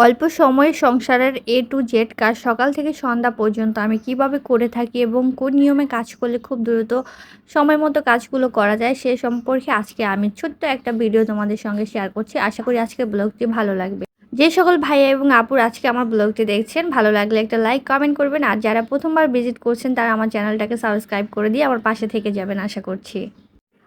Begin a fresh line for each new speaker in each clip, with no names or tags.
অল্প সময়ে সংসারের এ টু জেড কাজ সকাল থেকে সন্ধ্যা পর্যন্ত আমি কিভাবে করে থাকি এবং কোন নিয়মে কাজ করলে খুব দ্রুত সময় মতো কাজগুলো করা যায় সে সম্পর্কে আজকে আমি ছোট্ট একটা ভিডিও তোমাদের সঙ্গে শেয়ার করছি। আশা করি আজকে ব্লগটি ভালো লাগবে। যে সকল ভাইয়া এবং আপুর আজকে আমার ব্লগটি দেখছেন, ভালো লাগলে একটা লাইক কমেন্ট করবেন, আর যারা প্রথমবার ভিজিট করছেন তারা আমার চ্যানেলটাকে সাবস্ক্রাইব করে দিয়ে আমার পাশে থেকে যাবেন আশা করছি।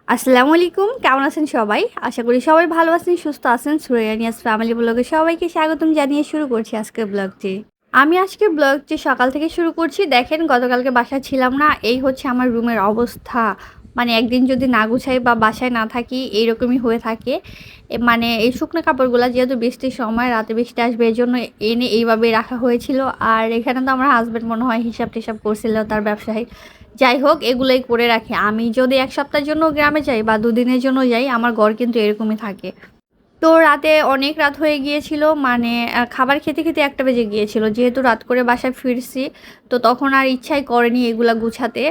আসসালামু আলাইকুম, কেমন আছেন সবাই? আশা করি সবাই ভালো আছেন, সুস্থ আছেন। সুরাইয়ানিয়াস ফ্যামিলি ব্লগে সবাইকে স্বাগতম জানিয়ে শুরু করছি আজকের ব্লগটি। আমি আজকের ব্লগটি সকাল থেকে শুরু করছি। দেখেন, গতকালকে বাসায় ছিলাম না, এই হচ্ছে আমার রুমের অবস্থা। মানে একদিন যদি না গুছাই বা বাসায় না থাকি এইরকমই হয়ে থাকে। মানে এই শুকনো কাপড়গুলো যেহেতু বৃষ্টির সময় রাতে বৃষ্টি আসবে এই জন্য এনে এইভাবে রাখা হয়েছিল। আর এখানে তো আমার হাজব্যান্ড মনে হয় হিসাব টিসাব করছিল তার ব্যবসায়। যাই হোক, এগুলোই করে রাখি। আমি যদি এক সপ্তাহের জন্য গ্রামে যাই বা দুদিনের জন্য যাই, আমার ঘর কিন্তু এরকমই থাকে। তো রাতে অনেক রাত হয়ে গিয়েছিল, মানে খাবার খেতে খেতে 1টা বেজে গিয়েছিল। যেহেতু রাত করে বাসায় ফিরছি, তো তখন আর ইচ্ছাই করেনি এগুলা গুছাতে।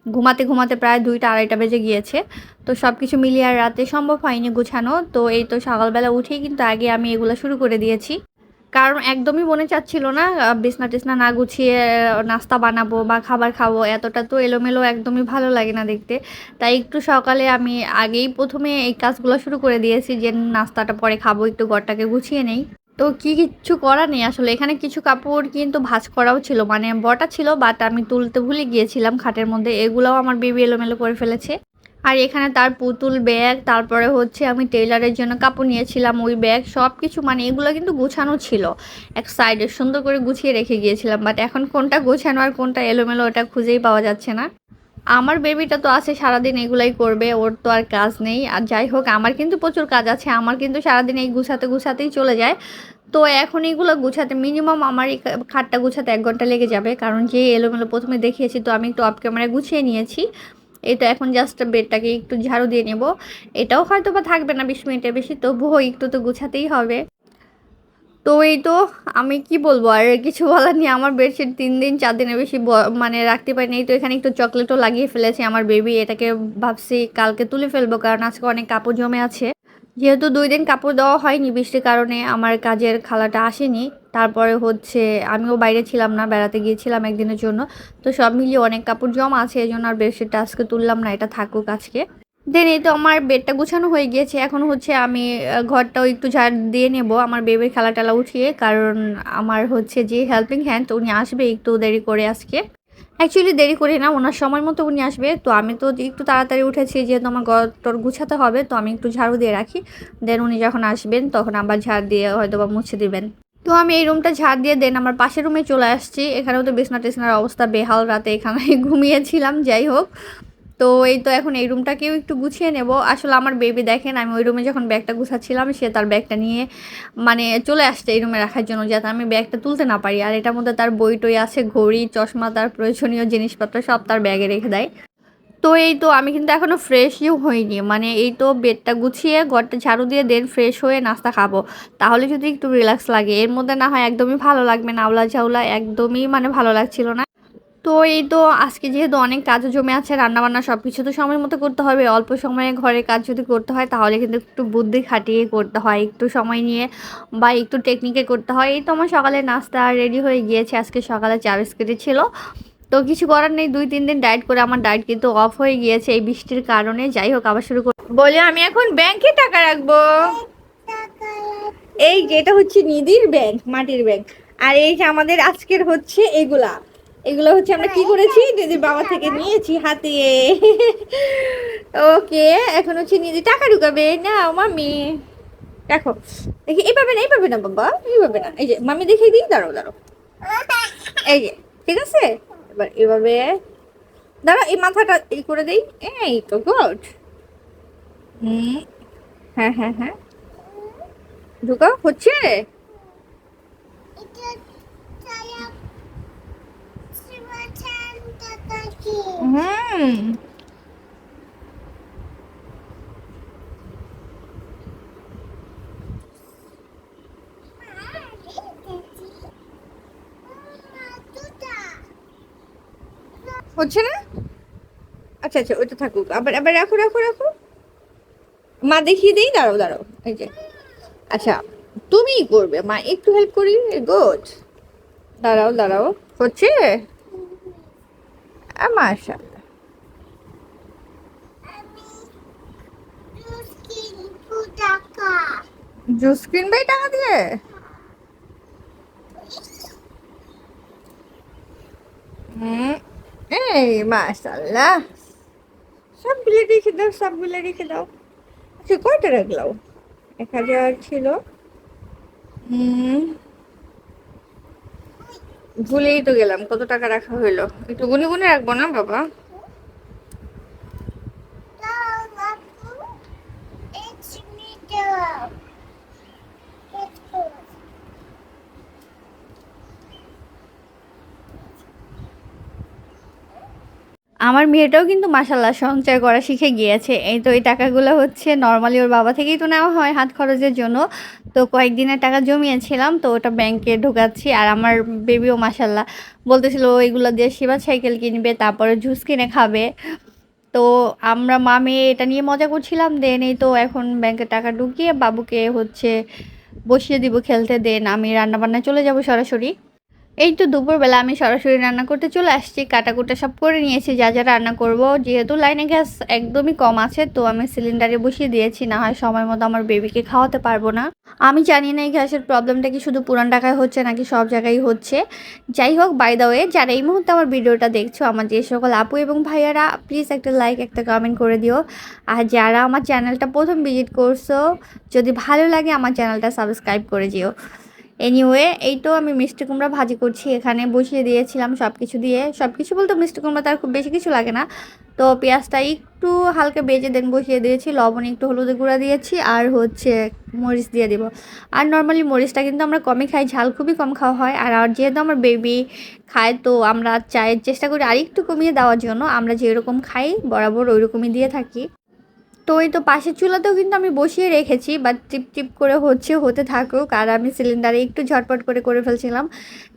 ঘুমাতে ঘুমাতে প্রায় 2টা 2:30 বেজে গিয়েছে। তো সব কিছু মিলিয়ে আর রাতে সম্ভব হয়নি গুছানো। তো এই তো সকালবেলা উঠেই কিন্তু আগে আমি এগুলো শুরু করে দিয়েছি। কারণ একদমই মনে চাচ্ছিল না বিছনা টিছনা না গুছিয়ে নাস্তা বানাবো বা খাবার খাবো। এতটা তো এলোমেলো একদমই ভালো লাগে না দেখতে। তাই একটু সকালে আমি আগেই প্রথমে এই কাজগুলো শুরু করে দিয়েছি যে নাস্তাটা পরে খাবো, একটু ঘরটাকে গুছিয়ে নেই। তো কিচ্ছু করার নেই আসলে। এখানে কিছু কাপড় কিন্তু ভাঁজ করাও ছিল, মানে বটা ছিল, বাট আমি তুলতে ভুলে গিয়েছিলাম খাটের মধ্যে। এগুলোও আমার বেবি এলোমেলো করে ফেলেছে। আর এখানে তার পুতুল ব্যাগ, তারপরে হচ্ছে আমি টেইলারের জন্য কাপড় নিয়েছিলাম ওই ব্যাগ, সব কিছু মানে এগুলো কিন্তু গোছানো ছিল। এক সাইডে সুন্দর করে গুছিয়ে রেখে গিয়েছিলাম, বাট এখন কোনটা গোছানো আর কোনটা এলোমেলো ওটা খুঁজেই পাওয়া যাচ্ছে না। আমার বেবিটা তো আছে, সারাদিন এগুলাই করবে, ওর তো আর কাজ নেই। আর যাই হোক, আমার কিন্তু প্রচুর কাজ আছে। আমার কিন্তু সারাদিন এই গুছাতে গুছাতেই চলে যায়। তো এখন এগুলো গুছাতে মিনিমাম আমার এই খাটটা গুছাতে 1 ঘন্টা লেগে যাবে, কারণ যে এলোমেলো প্রথমে দেখিয়েছি। তো আমি একটু অফ ক্যামেরায় গুছিয়ে নিয়েছি। এই তো এখন জাস্ট বেডটাকে একটু ঝাড়ু দিয়ে নেব। এটাও হয়তো বা থাকবে না 20 মিনিটের বেশি, তবুও একটু তো গুছাতেই হবে। তো এই তো, আমি কি বলবো আর কিছু বলার নেই। আমার বেডশিট 3 দিন 4 দিনের বেশি মানে রাখতে পারিনি। তো এখানে একটু চকলেটও লাগিয়ে ফেলেছে আমার বেবি। এটাকে ভাবছি কালকে তুলে ফেলবো, কারণ আজকে অনেক কাপড় জমে আছে। যেহেতু 2 দিন কাপড় দেওয়া হয়নি বৃষ্টির কারণে, আমার কাজের খালাটা আসেনি। তারপরে হচ্ছে আমিও বাইরে ছিলাম না, বেড়াতে গিয়েছিলাম একদিনের জন্য। তো সব মিলিয়ে অনেক কাপড় জমা আছে, এই জন্য আর বেডশিটটা আজকে তুললাম না, এটা থাকুক আজকে। দেন এই তো আমার বেডটা গুছানো হয়ে গিয়েছে। এখন হচ্ছে আমি ঘরটাও একটু ঝাড় দিয়ে নেব আমার বেবির খেলা টেলা উঠিয়ে, কারণ আমার হচ্ছে যে হেল্পিং হ্যান্ড উনি আসবে একটু দেরি করে আজকে। অ্যাকচুয়ালি দেরি করে না, ওনার সময় মতো উনি আসবে। তো আমি তো একটু তাড়াতাড়ি উঠেছি, যেহেতু আমার ঘর টর গুছাতে হবে, তো আমি একটু ঝাড়ু দিয়ে রাখি। দেন উনি যখন আসবেন তখন আবার ঝাড় দিয়ে হয়তো বা মুছে দিবেন। তো আমি এই রুমটা ঝাড় দিয়ে দেন আমার পাশের রুমে চলে আসছি। এখানেও তো বিছনা টিছনার অবস্থা বেহাল, রাতে এখানে ঘুমিয়েছিলাম। যাই হোক, তো এই তো এখন এই রুমটাকেও একটু গুছিয়ে নেব। আসলে আমার বেবি দেখেন, আমি ওই রুমে যখন ব্যাগটা গুছাচ্ছিলাম সে তার ব্যাগটা নিয়ে মানে চলে আসছে এই রুমে রাখার জন্য, যাতে আমি ব্যাগটা তুলতে না পারি। আর এটার মধ্যে তার বই টই আছে, ঘড়ি, চশমা, তার প্রয়োজনীয় জিনিসপত্র সব তার ব্যাগে রেখে দেয়। তো এই তো আমি কিন্তু এখনো ফ্রেশই হইনি, মানে এই তো বেডটা গুছিয়ে ঘরটা ঝাড়ু দিয়ে দেন ফ্রেশ হয়ে নাস্তা খাবো। তাহলে যদি একটু রিল্যাক্স লাগে, এর মধ্যে না হয় একদমই ভালো লাগবে না, আওলা ঝাউলা একদমই মানে ভালো লাগছিল না। তো এই তো আজকে যেহেতু অনেক কাজও জমে আছে, রান্নাবান্না সব কিছু তো সময় মতো করতে হবে। অল্প সময়ে ঘরের কাজ যদি করতে হয় তাহলে কিন্তু একটু বুদ্ধি খাটিয়ে করতে হয়, একটু সময় নিয়ে বা একটু টেকনিকে করতে হয়। এই তো আমার সকালে নাস্তা রেডি হয়ে গিয়েছে। আজকে সকালে চা বিস্কিটই ছিল। তো কিছু করার নেই, 2-3 দিন ডায়েট করে আমার ডায়েট কিন্তু অফ হয়ে গিয়েছে এই বৃষ্টির কারণে। যাই হোক, আবার শুরু করি। বলে আমি এখন ব্যাংকে টাকা রাখবো। এই যে এটা হচ্ছে নিধির ব্যাংক, মাটির ব্যাংক। আর এই যে আমাদের আজকের হচ্ছে এগুলা, এগুলো হচ্ছে আমরা কি করেছি, নিধির বাবা থেকে নিয়েছি হাতিয়ে। ওকে, এখন হচ্ছে নিধি টাকা ঢুকাবে না মামি। দেখো, দেখি এইভাবে না, এইভাবে না বাবা, এইভাবে না। এই যে মামি দেখিয়ে দিই, দাঁড়াও দাঁড়াও। এই যে, ঠিক আছে। এবার এভাবে দাঁড়াও, এই মাথাটা এই করে দেই। এই তো গুড। হুম, হ্যাঁ হ্যাঁ হ্যাঁ, ঢুকাও হচ্ছে। হুম, হচ্ছে না। আচ্ছা আচ্ছা, ওইটা থাকুক। আবার আবার রাখো রাখো রাখো। মা দেখিয়ে দিই, দাঁড়াও দাঁড়াও। এই যে, আচ্ছা, তুমিই করবে, মা একটু হেল্প করি। গুড। দাঁড়াও দাঁড়াও, হচ্ছে। মাশাআল্লাহ। জুস কিনবে এই টাকা দিয়ে? হুম। এই মাশাআল্লাহ, সবগুলো রেখে দাও, সবগুলো রেখে দাও। আচ্ছা কয়টা রাখলাও? 1000 ছিল। হুম, ভুলেই তো গেলাম কত টাকা রাখা হইলো। একটু গুনে গুনে রাখবো না বাবা? আমার মেয়েটাও কিন্তু মাশাল্লাহ সঞ্চয় করা শিখে গিয়েছে। এই তো এই টাকাগুলো হচ্ছে নর্মালি ওর বাবা থেকেই তো নেওয়া হয় হাত খরচের জন্য। তো কয়েকদিনের টাকা জমিয়েছিলাম, তো ওটা ব্যাংকে ঢোকাচ্ছি। আর আমার বেবিও মাশাল্লাহ বলতেছিল এগুলো দিয়ে শিবা সাইকেল কিনবে, তারপরে জুস কিনে খাবে। তো আমরা মা মেয়ে এটা নিয়ে মজা করছিলাম। দেন এই তো এখন ব্যাংকে টাকা ঢুকিয়ে বাবুকে হচ্ছে বসিয়ে দিব খেলতে। দেন আমি রান্নাবান্নায় চলে যাব সরাসরি। এই তো দুপুরবেলা আমি সরাসরি রান্না করতে চলে আসছি। কাটাকুটা সব করে নিয়েছি যা যা রান্না করব। যেহেতু লাইনে গ্যাস একদমই কম আছে, তো আমি সিলিন্ডারে বসিয়ে দিয়েছি, না হয় সময় মতো আমার বেবিকে খাওয়াতে পারবো না। আমি জানি না এই গ্যাসের প্রবলেমটা কি শুধু পুরান ঢাকায় হচ্ছে নাকি সব জায়গায় হচ্ছে। যাই হোক, বাই দ্য ওয়ে, যারা এই মুহূর্তে আমার ভিডিওটা দেখছো, আমার যে সকল আপু এবং ভাইয়ারা, প্লিজ একটা লাইক একটা কমেন্ট করে দিও। আর যারা আমার চ্যানেলটা প্রথম ভিজিট করছো, যদি ভালো লাগে আমার চ্যানেলটা সাবস্ক্রাইব করে দিও। এনিওয়ে, এই তো আমি মিষ্টি কুমড়া ভাজি করছি, এখানে বসিয়ে দিয়েছিলাম সব কিছু দিয়ে। সব কিছু বলতে মিষ্টি কুমড়া তার খুব বেশি কিছু লাগে না। তো পেঁয়াজটা একটু হালকা বেজে দেন বসিয়ে দিয়েছি, লবণ একটু হলুদের গুঁড়া দিয়েছি, আর হচ্ছে মরিচ দিয়ে দিব। আর নর্মালি মরিচটা কিন্তু আমরা কমই খাই, ঝাল খুবই কম খাওয়া হয়। আর যেহেতু আমার বেবি খায়, তো আমরা চায়ের চেষ্টা করি আর একটু কমিয়ে দেওয়ার জন্য। আমরা যেরকম খাই বরাবর ওই রকমই দিয়ে থাকি। তো এই তো পাশের চুলাতেও কিন্তু আমি বসিয়ে রেখেছি, বাট টিপ টিপ করে হতে থাকুক। আর আমি সিলিন্ডারে একটু ঝটপট করে ফেলছিলাম।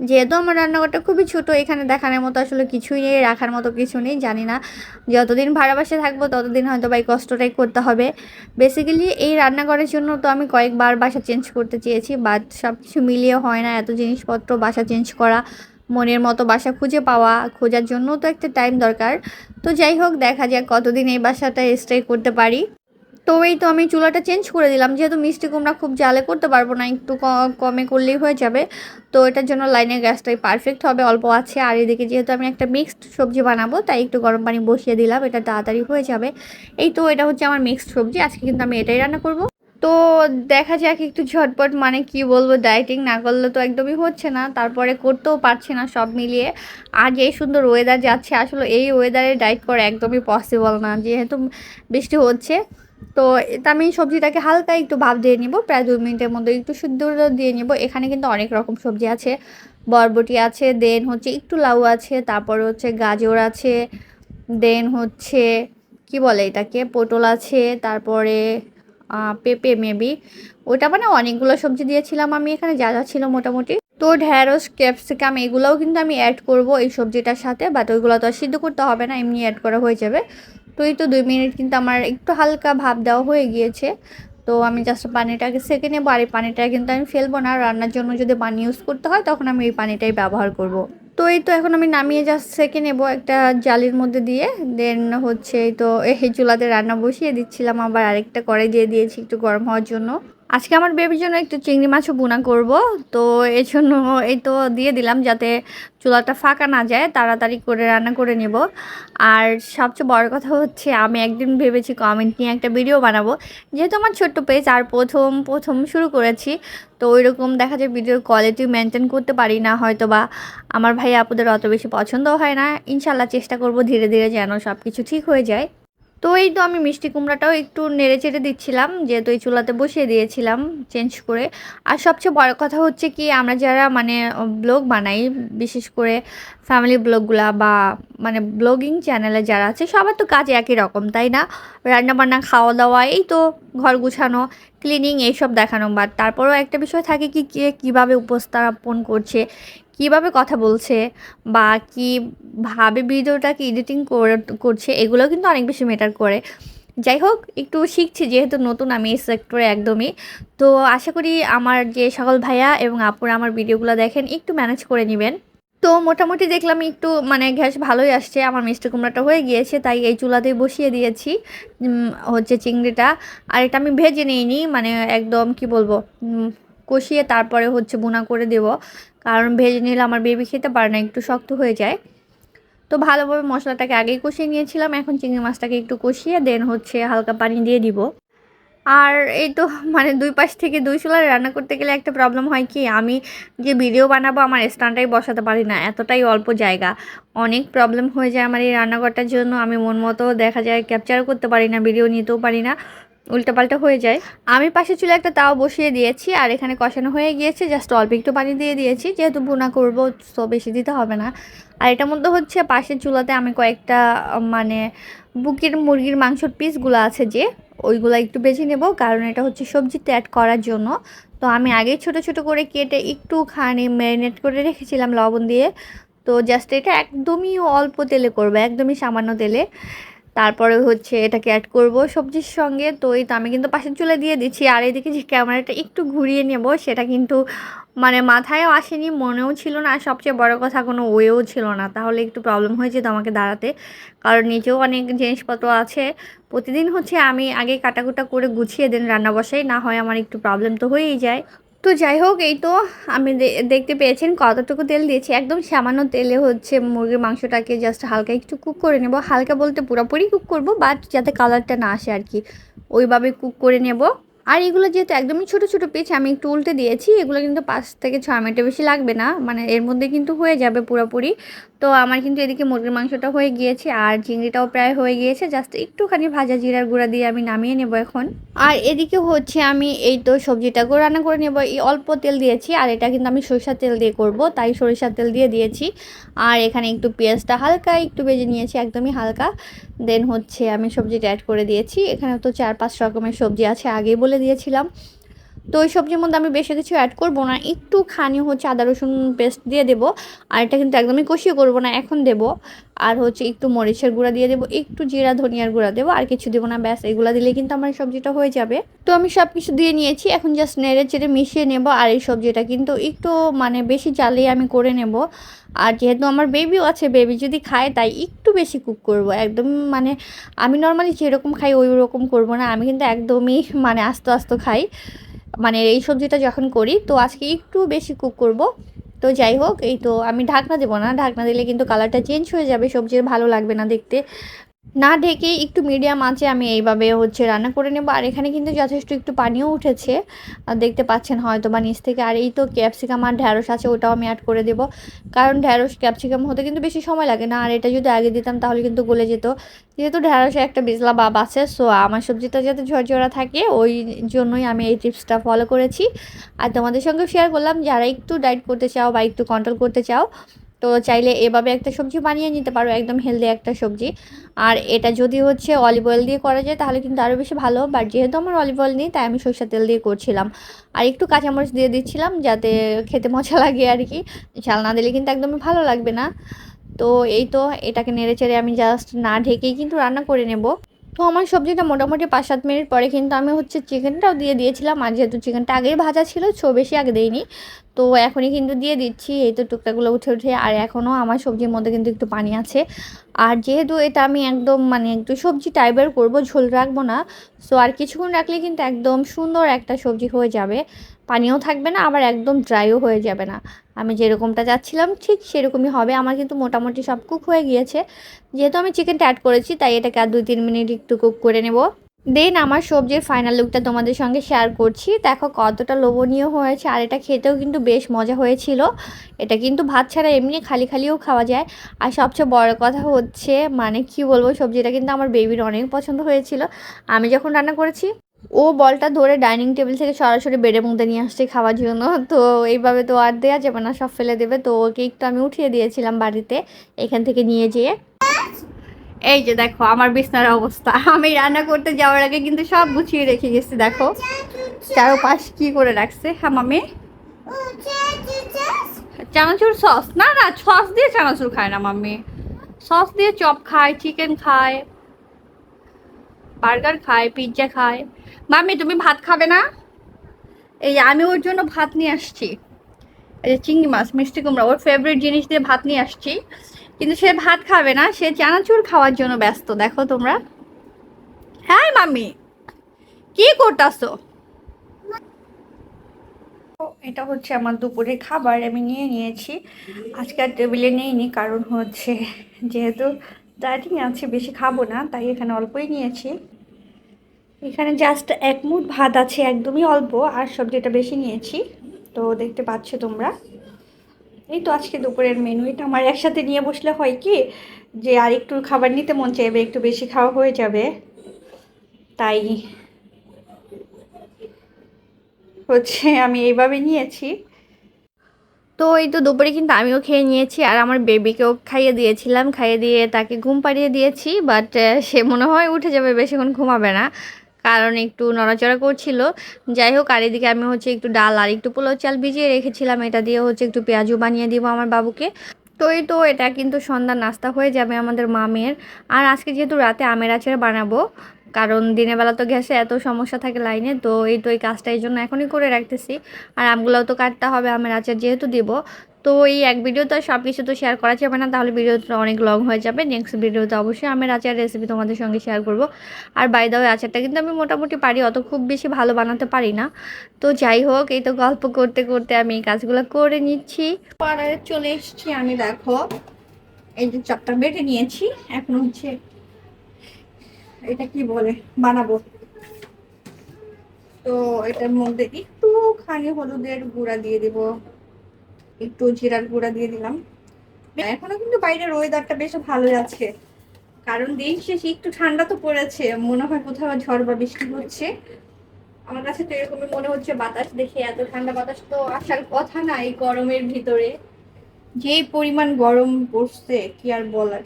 যেহেতু আমার রান্নাঘরটা খুবই ছোট, এখানে দেখানোর মতো আসলে কিছুই নেই, রাখার মতো কিছু নেই। জানি না যতদিন ভাড়া বাসায় থাকবো ততদিন হয়তো বা এই কষ্টটাই করতে হবে। বেসিক্যালি এই রান্নাঘরের জন্য তো আমি কয়েকবার বাসা চেঞ্জ করতে চেয়েছি, বাট সব কিছু মিলিয়ে হয় না। এত জিনিসপত্র, বাসা চেঞ্জ করা, মনের মতো বাসা খুঁজে পাওয়া, খোঁজার জন্য তো একটা টাইম দরকার। তো যাই হোক, দেখা যাক কতদিন এই বাসাটা স্টে করতে পারি। তো এই তো আমি চুলাটা চেঞ্জ করে দিলাম, যেহেতু মিষ্টি কুমড়া খুব জালে করতে পারবো না, একটু কমে করলেই হয়ে যাবে। তো এটার জন্য লাইনের গ্যাসটাই পারফেক্ট হবে, অল্প আছে। আর এদিকে যেহেতু আমি একটা মিক্সড সবজি বানাবো, তাই একটু গরম পানি বসিয়ে দিলাম, এটা তাড়াতাড়ি হয়ে যাবে। এই তো এটা হচ্ছে আমার মিক্সড সবজি, আজকে কিন্তু আমি এটাই রান্না করব। তো দেখা যাক একটু ঝটপট, মানে কি বলবো, ডায়েটিং না করলে তো একদমই হচ্ছে না, তারপরে করতেও পারছি না সব মিলিয়ে। আর এই সুন্দর ওয়েদার যাচ্ছে, আসলে এই ওয়েদারে ডায়েট করা একদমই পসিবল না, যেহেতু বৃষ্টি হচ্ছে। তো এটা আমি সবজিটাকে হালকা একটু ভাপ দিয়ে নিব, প্রায় 2 মিনিটের মধ্যে একটু সিদ্ধ দিয়ে নিব। এখানে কিন্তু অনেক রকম সবজি আছে, বরবটি আছে, দেন হচ্ছে একটু লাউ আছে, তারপরে হচ্ছে গাজর আছে, দেন হচ্ছে কি বলে এটাকে, পটল আছে, তারপরে পেঁপে মেবি, ওটা মানে অনেকগুলো সবজি দিয়েছিলাম আমি এখানে, যা যা ছিল মোটামুটি। তো ঢ্যাঁড়স, ক্যাপসিকাম এগুলোও কিন্তু আমি অ্যাড করব এই সবজিটার সাথে, বাট ওইগুলো তো আর সিদ্ধ করতে হবে না, এমনি অ্যাড করা হয়ে যাবে। তো এই তো 2 মিনিট কিন্তু আমার একটু হালকা ভাপ দেওয়া হয়ে গিয়েছে। তো আমি জাস্ট পানিটাকে সেঁকে নেবো। আর এই পানিটা কিন্তু আমি ফেলবো না, রান্নার জন্য যদি পানি ইউজ করতে হয় তখন আমি এই পানিটাই ব্যবহার করব। তো এই তো এখন আমি নামিয়ে জাস্ট সেঁকে নেবো একটা জালির মধ্যে দিয়ে। দেন হচ্ছে এই তো এই চুলাতে রান্না বসিয়ে দিচ্ছিলাম, আবার আরেকটা কড়াই দিয়ে দিয়েছি একটু গরম হওয়ার জন্য। আজকে আমার বেবির জন্য একটু চিংড়ি মাছও ভুনা করব। তো এই জন্য এই তো দিয়ে দিলাম, যাতে চুলাটা ফাঁকা না যায়, তাড়াতাড়ি করে রান্না করে নেব। আর সবচেয়ে বড় কথা হচ্ছে, আমি একদিন ভেবেছি কমেন্ট নিয়ে একটা ভিডিও বানাবো, যেহেতু আমার ছোট্ট পেজ আর প্রথম প্রথম শুরু করেছি। তো ওইরকম দেখা যায় ভিডিওর কোয়ালিটি মেনটেন করতে পারি না হয়তো, বা আমার ভাই আপুদের অত বেশি পছন্দও হয় না। ইনশাল্লাহ চেষ্টা করব ধীরে ধীরে যেন সব কিছু ঠিক হয়ে যায়। তো এই তো আমি মিষ্টি কুমড়াটাও একটু নেড়ে চেড়ে দিচ্ছিলাম, যেহেতু এই চুলাতে বসিয়ে দিয়েছিলাম চেঞ্জ করে। আর সবচেয়ে বড় কথা হচ্ছে কি, আমরা যারা মানে ব্লগ বানাই, বিশেষ করে ফ্যামিলি ব্লগগুলা বা মানে ব্লগিং চ্যানেলে যারা আছে, সবার তো কাজ একই রকম, তাই না? রান্নাবান্না, খাওয়া দাওয়া, এই তো ঘর গুছানো, ক্লিনিং, এইসব দেখানো। বাট তারপরেও একটা বিষয় থাকে কি, কে কীভাবে উপস্থাপন করছে, কিভাবে কথা বলছে, বা কীভাবে ভিডিওটাকে এডিটিং করছে, এগুলো কিন্তু অনেক বেশি ম্যাটার করে। যাই হোক, একটু শিখছি যেহেতু নতুন আমি এই সেক্টরে একদমই। তো আশা করি আমার যে সকল ভাইয়া এবং আপুরা আমার ভিডিওগুলো দেখেন একটু ম্যানেজ করে নেবেন। তো মোটামুটি দেখলাম একটু মানে গ্যাস ভালোই আসছে, আমার মিষ্টি কুমড়াটা হয়ে গিয়েছে, তাই এই চুলাতেই বসিয়ে দিয়েছি হচ্ছে চিংড়িটা। আর এটা আমি ভেজে নিইনি, মানে একদম কি বলবো, কষিয়ে তারপরে হচ্ছে ভুনা করে দেব, কারণ ভেজে নিলে আমার বেবি খেতে পারে না, একটু শক্ত হয়ে যায়। তো ভালোভাবে মশলাটাকে আগেই কষিয়ে নিয়েছিলাম, এখন চিংড়ি মাছটাকে একটু কষিয়ে দেন হচ্ছে হালকা পানি দিয়ে দিব। আর এই তো মানে দুই পাশ থেকে দুই চুলায় রান্না করতে গেলে একটা প্রবলেম হয় কি, আমি যে ভিডিও বানাবো আমার স্ট্যান্ডটাই বসাতে পারি না, এতটাই অল্প জায়গা। অনেক প্রবলেম হয়ে যায় আমার এই রান্নাঘরটার জন্য, আমি মন মতো দেখা যায় ক্যাপচারও করতে পারি না, ভিডিও নিতেও পারি না, উল্টাপাল্টা হয়ে যায়। আমি পাশে চুলে একটা তাও বসিয়ে দিয়েছি, আর এখানে কষানো হয়ে গিয়েছে, জাস্ট অল্প একটু পানি দিয়ে দিয়েছি, যেহেতু ভুনা করবো তো বেশি দিতে হবে না। আর এটার মধ্যে হচ্ছে পাশের চুলাতে আমি কয়েকটা মানে বুকের মুরগির মাংসর পিসগুলো আছে যে, ওইগুলো একটু বেছে নেব, কারণ এটা হচ্ছে সবজিতে অ্যাড করার জন্য। তো আমি আগেই ছোট ছোট করে কেটে একটুখানি ম্যারিনেট করে রেখেছিলাম লবণ দিয়ে। তো জাস্ট এটা একদমই অল্প তেলে করবো, একদমই সামান্য তেলে। তারপরে হচ্ছে এটাকে অ্যাড করব সবজির সঙ্গে। তো এই তো আমি কিন্তু পাশের চুলে দিয়ে দিচ্ছি, আর এদিকে যে ক্যামেরাটা একটু ঘুরিয়ে নেব সেটা কিন্তু মানে মাথায়ও আসেনি, মনেও ছিল না, আর সবচেয়ে বড় কথা কোনো ওয়েও ছিল না, তাহলে একটু প্রবলেম হয়ে যেত আমাকে দাঁড়াতে, কারণ নিচেও অনেক জিনিসপত্র আছে। প্রতিদিন হচ্ছে আমি আগে কাটাকুটা করে গুছিয়ে দেন রান্না বসাই, না হয় আমার একটু প্রবলেম তো হয়েই যায়। তো যাই হোক, এই তো আমি দেখতে পেয়েছেন কতটুকু তেল দিয়েছি, একদম সামান্য তেলে হচ্ছে মুরগির মাংসটাকে জাস্ট হালকা একটু কুক করে নেব, হালকা বলতে পুরোপুরি কুক করব, বাট যাতে কালারটা না আসে আর কি, ওইভাবে কুক করে নেব। আর এগুলো যেহেতু একদমই ছোট ছোট পিস, আমি একটু উল্টে দিয়েছি, এগুলো কিন্তু 5 থেকে 6 মিনিটের বেশি লাগবে না, মানে এর মধ্যে কিন্তু হয়ে যাবে পুরোপুরি। তো আমার কিন্তু এদিকে মুরগির মাংসটা হয়ে গিয়েছে, আর চিংড়িটাও প্রায় হয়ে গিয়েছে, জাস্ট একটুখানি ভাজা জিরার গুঁড়া দিয়ে আমি নামিয়ে নেব এখন। আর এদিকে হচ্ছে আমি এই তো সবজিটাকেও রান্না করে নেব, এই অল্প তেল দিয়েছি, আর এটা কিন্তু আমি সরিষার তেল দিয়ে করব, তাই সরিষার তেল দিয়ে দিয়েছি। আর এখানে একটু পেঁয়াজটা হালকা একটু ভেজে নিয়েছি, একদমই হালকা। দেন হচ্ছে আমি সবজিটা অ্যাড করে দিয়েছি, এখানে তো 4-5 রকমের সবজি আছে, আগেই বলে দিয়েছিলাম। তো ওই সবজির মধ্যে আমি বেশি কিছু অ্যাড করবো না, একটুখানি হচ্ছে আদা রসুন পেস্ট দিয়ে দেবো। আর এটা কিন্তু একদমই কষিয়ে করবো না, এখন দেবো। আর হচ্ছে একটু মরিচের গুঁড়া দিয়ে দেবো, একটু জিরা ধনিয়ার গুঁড়া দেবো, আর কিছু দেবো না, ব্যাস এগুলো দিলে কিন্তু আমার সবজিটা হয়ে যাবে। তো আমি সব কিছু দিয়ে নিয়েছি, এখন জাস্ট নেড়ে চেড়ে মিশিয়ে নেব। আর এই সবজিটা কিন্তু একটু মানে বেশি জ্বালিয়ে আমি করে নেব, আর যেহেতু আমার বেবিও আছে, বেবি যদি খায় তাই একটু বেশি কুক করব, একদম মানে আমি নর্মালি যেরকম খাই ওই রকম করবো না, আমি কিন্তু একদমই মানে আস্তে আস্তে খাই, মানে এই সবজিটা যখন করি। তো আজকে একটু বেশি কুক করব। তো যাই হোক, এই তো আমি ঢাকনা দেবো না, ঢাকনা দিলে কিন্তু কালারটা চেঞ্জ হয়ে যাবে, সবজির ভালো লাগবে না দেখতে। না ঢেকে একটু মিডিয়াম আঁচে আমি এইভাবে হচ্ছে রান্না করে নেব। আর এখানে কিন্তু যথেষ্ট একটু পানিও উঠেছে, দেখতে পাচ্ছেন হয়তো বা নিচ থেকে। আর এই তো ক্যাপসিকাম আর ঢ্যাঁড়স আছে, ওটাও আমি অ্যাড করে দেবো, কারণ ঢ্যাঁড়স ক্যাপসিকাম হতে কিন্তু বেশি সময় লাগে না, আর এটা যদি আগে দিতাম তাহলে কিন্তু গলে যেত। যেহেতু ঢ্যাঁড়সে একটা বিজলা ভাব আছে, সো আমার সবজিটা যাতে ঝরঝরা থাকে ওই জন্যই আমি এই টিপসটা ফলো করেছি। আর তোমাদের সঙ্গে শেয়ার করলাম, যারা একটু ডায়েট করতে চাও বা একটু কন্ট্রোল করতে চাও, তো চাইলে এভাবে একটা সবজি বানিয়ে নিতে পারো, একদম হেলদি একটা সবজি। আর এটা যদি হচ্ছে অলিভ অয়েল দিয়ে করা যায় তাহলে কিন্তু আরও বেশি ভালো, বাট যেহেতু আমার অলিভ অয়েল নেই তাই আমি সরষের তেল দিয়ে করছিলাম। আর একটু কাঁচামরিচ দিয়ে দিচ্ছিলাম যাতে খেতে মজা লাগে আর কি, ঝাল না দিলে কিন্তু একদমই ভালো লাগবে না। তো এই তো এটাকে নেড়ে চেড়ে আমি জাস্ট না ঢেকেই কিন্তু রান্না করে নেব। তো আমার সবজিটা মোটামুটি 5-7 মিনিট পরে কিন্তু আমি হচ্ছে চিকেনটাও দিয়ে দিয়েছিলাম, আর যেহেতু চিকেনটা আগেই ভাজা ছিল বেশি আগে দেইনি, তো এখনই কিন্তু দিয়ে দিচ্ছি। এই তো টুকটাগুলো উঠে উঠে, আর এখনও আমার সবজির মধ্যে কিন্তু একটু পানি আছে। আর যেহেতু এটা আমি একদম মানে একটু সবজি টাইপের করব, ঝোল রাখবো না, সো আর কিছুক্ষণ রাখলে কিন্তু একদম সুন্দর একটা সবজি হয়ে যাবে, পানিও থাকবে না, আবার একদম ড্রাইও হয়ে যাবে না। আমি যেরকমটা চাচ্ছিলাম ঠিক সেরকমই হবে। আমার কিন্তু মোটামুটি সব কুক হয়ে গিয়েছে, যেহেতু আমি চিকেনটা অ্যাড করেছি তাই এটাকে আর 2-3 মিনিট একটু কুক করে নেব। দেন আমার সবজির ফাইনাল লুকটা তোমাদের সঙ্গে শেয়ার করছি, দেখো কতটা লোভনীয় হয়েছে, আর এটা খেতেও কিন্তু বেশ মজা হয়েছিল। এটা কিন্তু ভাত ছাড়া এমনি খালি খালিও খাওয়া যায়। আর সবচেয়ে বড় কথা হচ্ছে মানে কি বলবো, সবজিটা কিন্তু আমার বেবির অনেক পছন্দ হয়েছিল। আমি যখন রান্না করেছি ও বলটা ধরে ডাইনিং টেবিল থেকে সরাসরি বেডের মধ্যে নিয়ে আসছে খাওয়ার জন্য। তো এইভাবে তো আর দেওয়া যাবে না, সব ফেলে দেবে, তো ওকে একটু আমি উঠিয়ে দিয়েছিলাম বাড়িতে এখান থেকে নিয়ে যেয়ে। এই যে দেখো আমার বিছনার অবস্থা, আমি রান্না করতে যাওয়ার আগে কিন্তু সব গুছিয়ে রেখে গেছি, দেখো চারপাশ কি করে রাখছে। হ্যাঁ মামি, চানাচুর সস না, না সস দিয়ে চানাচুর খায় না মাম্মি, সস দিয়ে চপ খায়, চিকেন খায়। বার্গার খায়, পিৎজা খায়। মাম্মি তুমি ভাত খাবে না? এই যে আমি ওর জন্য ভাত নিয়ে আসছি, এই যে চিংড়ি মাছ মিষ্টি কুমড়া, ওর ফেভারিট জিনিস দিয়ে ভাত নিয়ে আসছি। কিন্তু সে ভাত খাবে না, সে চানাচুর খাওয়ার জন্য ব্যস্ত। দেখো তোমরা। হ্যাঁ মাম্মি, কি করতেছো? এটা হচ্ছে আমার দুপুরের খাবার, আমি নিয়ে নিয়েছি। আজকে আর টেবিলে নিইনি, কারণ হচ্ছে যেহেতু ডায়েটিং আছে, বেশি খাবো না, তাই এখানে অল্পই নিয়েছি। এখানে জাস্ট এক মুঠ ভাত আছে, একদমই অল্প, আর সবজিটা বেশি নিয়েছি। তো দেখতে পাচ্ছ তোমরা। এই তো আজকে দুপুরের মেনু। এটা আমার একসাথে নিয়ে বসলে হয় কি, যে আর একটু খাবার নিতে মন চাইবে, একটু বেশি খাওয়া হয়ে যাবে, তাই হচ্ছে আমি এইভাবে নিয়েছি। তো এই তো দুপুরে কিন্তু আমিও খেয়ে নিয়েছি, আর আমার বেবিকেও খাইয়ে দিয়েছিলাম, খাইয়ে দিয়ে তাকে ঘুম পাড়িয়ে দিয়েছি। বাট সে মনে হয় উঠে যাবে, বেশিক্ষণ ঘুমাবে না, কারণ একটু নড়াচড়া করছিল। যাই হোক, আর এদিকে আমি হচ্ছে একটু ডাল আর একটু পোলাও চাল ভিজিয়ে রেখেছিলাম, এটা দিয়ে হচ্ছে একটু পেঁয়াজু বানিয়ে দিব আমার বাবুকে। তো এই তো এটা কিন্তু সন্ধ্যার নাস্তা হয়ে যাবে আমাদের মামের। আর আজকে যেহেতু রাতে আমের আচার বানাবো, কারণ দিনের বেলা তো গ্যাসে এত সমস্যা থাকে লাইনে, তো এই তো এই কাজটা এই জন্য এখনই করে রাখতেছি। আর আমগুলোও তো কাটতে হবে, আমের আচার যেহেতু দিব। তো এই এক ভিডিওতে সব কিছু তো শেয়ার করা যাবে না, তাহলে ভিডিওটা অনেক লং হয়ে যাবে। নেক্সট ভিডিওতে অবশ্যই আমের আচার রেসিপি তোমাদের সঙ্গে শেয়ার করব। আর বাই দা ওয়ে, আচারটা কিন্তু আমি মোটামুটি পারি, অত খুব বেশি ভালো বানাতে পারি না। তো যাই হোক, এই তো গল্প করতে করতে আমি এই কাজগুলো করে নিচ্ছি। পাড়ায় চলে এসেছি আমি, দেখো এই যে চপটা বেটে নিয়েছি। এখন হচ্ছে এটা কি বলে বানাবো। তো এটার মধ্যে একটুখানি হলুদের গুঁড়া দিয়ে দিব, একটু জিরার গুঁড়া দিয়ে দিলাম। এখনো কিন্তু বাইরের ওয়েদারটা বেশ ভালো আছে, কারণ দিন শেষে একটু ঠান্ডা তো পড়েছে, মনে হয় কোথাও ঝড় বা বৃষ্টি হচ্ছে। আমার কাছে তো এরকমই মনে হচ্ছে, বাতাস দেখে এত ঠান্ডা বাতাস তো আসার কথা না এই গরমের ভিতরে। যেই পরিমাণ গরম পড়ছে কি আর বলার।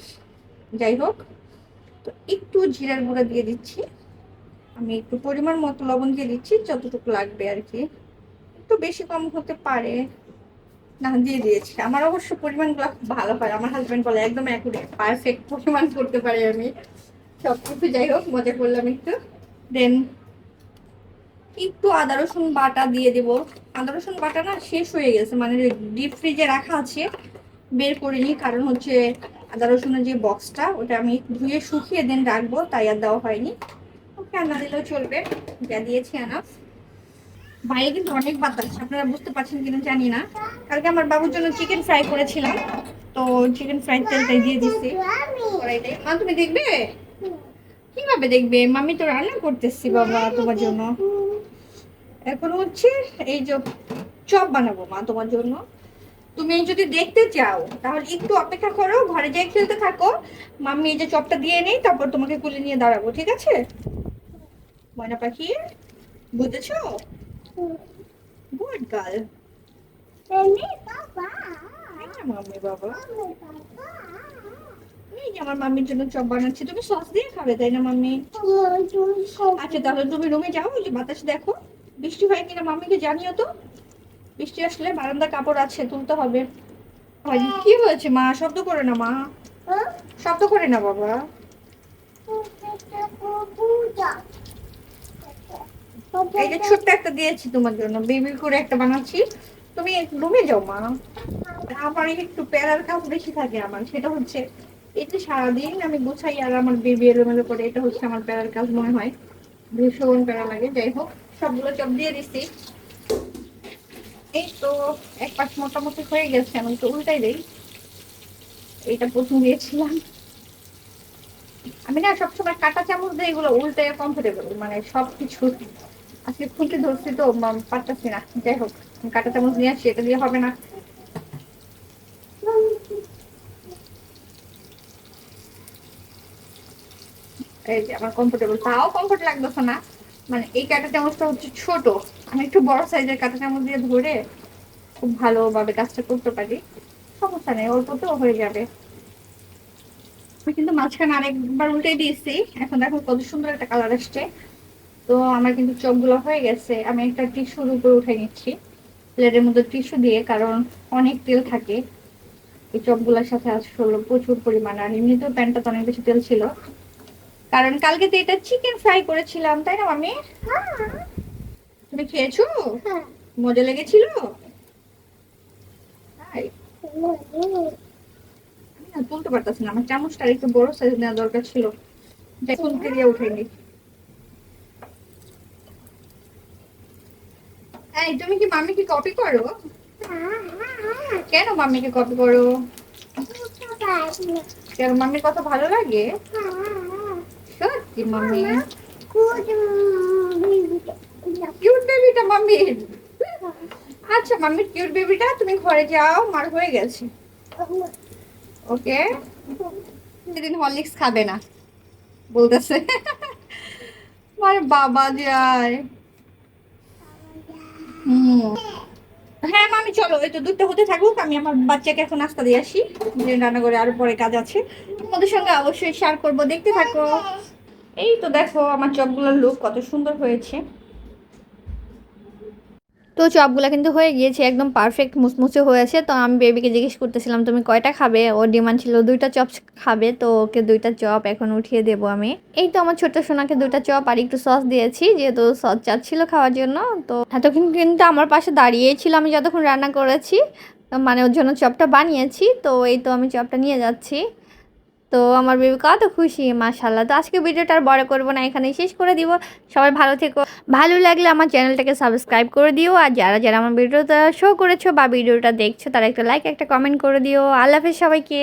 যাই হোক, তো একটু জিরার গুঁড়া দিয়ে দিচ্ছি। আমি একটু পরিমাণ মতো লবণ দিয়ে দিচ্ছি, যতটুকু লাগবে আর কি, একটু বেশি কম হতে পারে। না, দিয়ে দিয়েছি। আমার অবশ্য পরিমাণগুলো খুব ভালো হয়, আমার হাজবেন্ড বলে একদম অ্যাকুরেট পারফেক্ট পরিমাণ করতে পারি আমি সবকিছু। যাই হোক, মজা করলাম একটু। দেন একটু আদা রসুন বাটা দিয়ে দেব। আদা রসুন বাটা না শেষ হয়ে গেছে, মানে ডিপ ফ্রিজে রাখা আছে, বের করিনি, কারণ হচ্ছে আদা রসুনের যে বক্সটা ওটা আমি ধুয়ে শুকিয়ে দেন রাখবো, তাই আর দেওয়া হয়নি। ওকে, আনা দিলেও চলবে, যা দিয়েছি আনা। বাইরে কিন্তু অনেক বাতাস, আপনারা বুঝতে পারছেন কিনা জানি না। কালকে আমার বাবুর জন্য চিকেন ফ্রাই করেছিলাম, তো চিকেন ফ্রাই তেলটাই দিয়ে দিচ্ছি কড়াইতে। মা তুমি দেখবে? কিভাবে দেখবে, মামি তো রান্না করতেছি বাবা তোমার জন্য। এখন হচ্ছে এই যে চপ বানাবো মা তোমার জন্য। তুমি যদি দেখতে চাও তাহলে একটু অপেক্ষা করো, ঘরে যাই খেলতে থাকো। মাম্মি এই যে চপটা দিয়ে নেই, তারপর তোমাকে কুলে নিয়ে দাঁড়াবো, ঠিক আছে ময়না পাখি? বুঝেছো? Good girl. মাম্মি বাবা, এই যে আমার মাম্মির জন্য চপ বানাচ্ছি, তুমি সস দিয়ে খাবে তাই না মাম্মি? আচ্ছা তাহলে তুমি রুমে যাও, ওই যে বাতাস দেখো, বৃষ্টি হয় কিনা মাম্মিকে জানিও তো। বৃষ্টি আসলে বারান্দা কাপড় আছে, তুলতে হবে। কি হয়েছে মা? শব্দ করে না মা, শব্দ করে না বাবা। এই যে ছোট্ট একটা দিয়েছি তোমার জন্য, বেবি করে একটা বানাচ্ছি। তুমি রুমে যাও মা। আমার একটু প্যারার কাজ বেশি থাকে আমার, সেটা হচ্ছে এই যে সারাদিন আমি গুছাই আর আমার বেবি এলোমেলো করে, এটা হচ্ছে আমার প্যারার কাজ মনে হয়, ভীষণ প্যারা লাগে। যাই হোক, সবগুলো চপ দিয়ে দিচ্ছি। এই তো এক পাশ মোটামুটি হয়ে গেছে, আমি তো উল্টাই দেই। এইটা প্রথম দিয়েছিলাম আমি, না সবসময় কাঁটা চামচ দিয়ে এগুলো উল্টে কমফোর্টেবল, মানে সবকিছু আজকে খুঁটি ধরছি তো পারতেছি না। যাই হোক, আমি কাঁটা চামচ নিয়ে আসছি, এটা দিয়ে হবে না। এই যে আমার কমফোর্টেবল, তাও কমফোর্ট লাগতেছে না, মানে এই কাঁটা চামচটা হচ্ছে ছোট, আমি একটু বড় সাইজের কাঁটা চামচ দিয়ে ধরে খুব ভালোভাবে কাজটা করতে পারি। সমস্যা নেই, অল্প তো হয়ে যাবে। আমি কিন্তু মাঝখানে আরেকবার উল্টে দিয়েছি, এখন দেখো কত সুন্দর একটা কালার আসছে। তো আমার কিন্তু চপগুলো হয়ে গেছে, আমি একটা টিস্যুর উপরে উঠে নিচ্ছি, প্লেটের মধ্যে টিস্যু দিয়ে, কারণ অনেক তেল থাকে এই চপগুলোর সাথে আসলে প্রচুর পরিমাণে, আর এমনিতেও প্যানটা তো অনেক বেশি তেল ছিল। কারণ কালকে তো এটা চিকেন ফ্রাই করেছিলাম, তাই না মামি? তুমি খেয়েছো? মজা লেগেছিল? তাই? আমি না তুলতে পারতেছি না, আমার চামচটা একটু বড় সাইজ নেওয়া দরকার ছিল, যে তুলতে দিয়ে উঠেনি। এই তুমি কি মাম্মিকে কপি করো? কেন মাম্মিকে কপি করো? কেন মাম্মির কথা ভালো লাগে? সত্যি মাম্মি কিউট বেবিটা মাম্মির। আচ্ছা মাম্মির কিউট বেবিটা, তুমি ঘরে যাও, মার হয়ে গেছে। ওকে, সেদিন হরলিক্স খাবে না বলতেছে। আমার বাবা যায়। হুম। হ্যাঁ মামি চলো, এই তো দুধটা হতে থাকুক, আমি আমার বাচ্চাকে এখন নাস্তা দিয়ে আসি, যে রান্না করে আরো পরে কাজ আছে, তোমাদের সঙ্গে অবশ্যই শেয়ার করবো, দেখতে থাকো। এই তো দেখো আমার চপগুলোর লুক কত সুন্দর হয়েছে। তো চপগুলো কিন্তু হয়ে গিয়েছে, একদম পারফেক্ট মুচমুচে হয়েছে। তো আমি বেবিকে জিজ্ঞেস করতেছিলাম তুমি কয়টা খাবে, ওর ডিমান্ড ছিল 2টা চপ খাবে, তো ওকে 2টা চপ এখন উঠিয়ে দেবো আমি। এই তো আমার ছোট্ট সোনাকে 2টা চপ আর একটু সস দিয়েছি, যেহেতু সস চাচ্ছিল খাওয়ার জন্য। তো এতক্ষণ কিন্তু আমার পাশে দাঁড়িয়েই ছিল আমি যতক্ষণ রান্না করেছি, মানে ওর জন্য চপটা বানিয়েছি। তো এই তো আমি চপটা নিয়ে যাচ্ছি। তো আমার বেবি কত খুশি, মাশাআল্লাহ। তো আজকে ভিডিওটা আর বড় করবো না, এখানেই শেষ করে দিব। সবাই ভালো থেকো, ভালো লাগলে আমার চ্যানেলটাকে সাবস্ক্রাইব করে দিও, আর যারা যারা আমার ভিডিওটা শো করেছো বা ভিডিওটা দেখছো তারা একটা লাইক একটা কমেন্ট করে দিও। আল্লাহ হাফেজ সবাইকে।